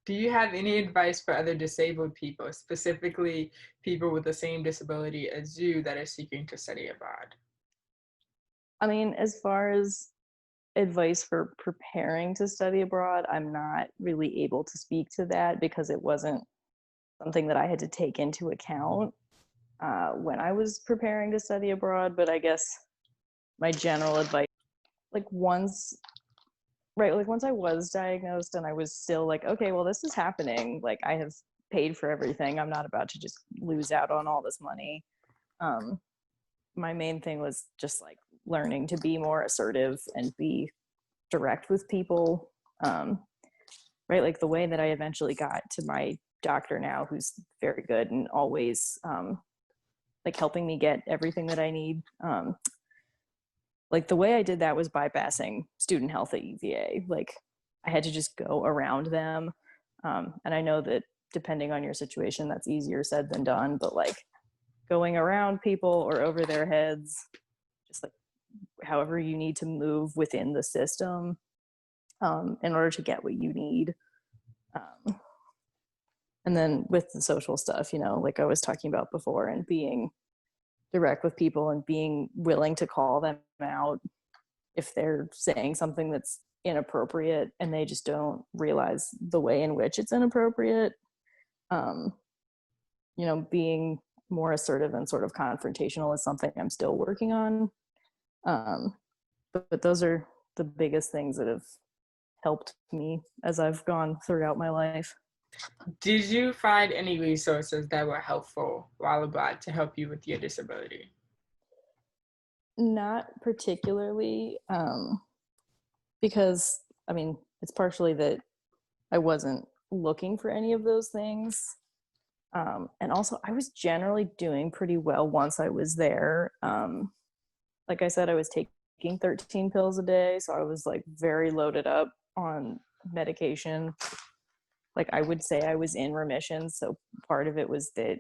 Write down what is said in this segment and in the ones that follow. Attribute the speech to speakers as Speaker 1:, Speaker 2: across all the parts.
Speaker 1: Do you have any advice for other disabled people, specifically people with the same disability as you that are seeking to study abroad?
Speaker 2: I mean, as far as advice for preparing to study abroad, I'm not really able to speak to that because it wasn't something that I had to take into account when I was preparing to study abroad. But I guess my general advice, like once, right, like once I was diagnosed and I was still like, okay, well, this is happening. Like I have paid for everything. I'm not about to just lose out on all this money. Um, my main thing was just like learning to be more assertive and be direct with people. Um, right, like the way that I eventually got to my doctor now, who's very good and always like helping me get everything that I need. Like the way I did that was bypassing student health at UVA. Like I had to just go around them. And I know that depending on your situation, that's easier said than done, but like going around people or over their heads, just like however you need to move within the system in order to get what you need. Um, and then with the social stuff, you know, like I was talking about before, and being direct with people and being willing to call them out if they're saying something that's inappropriate and they just don't realize the way in which it's inappropriate. Um, you know, being more assertive and sort of confrontational is something I'm still working on. Um, but those are the biggest things that have helped me as I've gone throughout my life.
Speaker 1: Did you find any resources that were helpful while abroad to help you with your disability?
Speaker 2: Not particularly, because I mean, it's partially that I wasn't looking for any of those things. And also, I was generally doing pretty well once I was there. Like I said, I was taking 13 pills a day, so I was like very loaded up on medication. Like I would say I was in remission, so part of it was that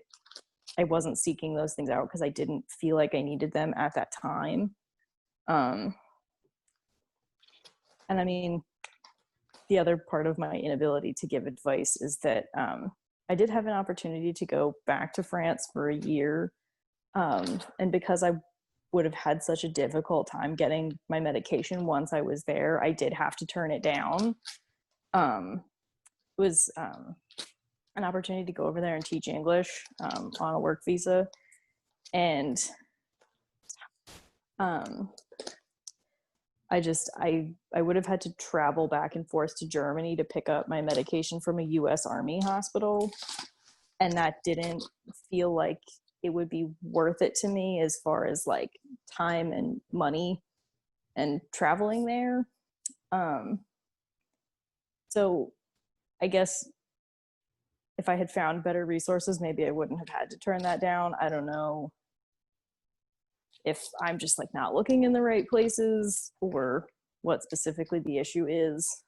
Speaker 2: I wasn't seeking those things out because I didn't feel like I needed them at that time. Um, and I mean, the other part of my inability to give advice is that I did have an opportunity to go back to France for a year. And because I would have had such a difficult time getting my medication once I was there, I did have to turn it down. It was an opportunity to go over there and teach English on a work visa. And um, I would have had to travel back and forth to Germany to pick up my medication from a US Army hospital. And that didn't feel like it would be worth it to me as far as like time and money and traveling there. Um, so I guess if I had found better resources, maybe I wouldn't have had to turn that down. I don't know if I'm just like not looking in the right places or what specifically the issue is.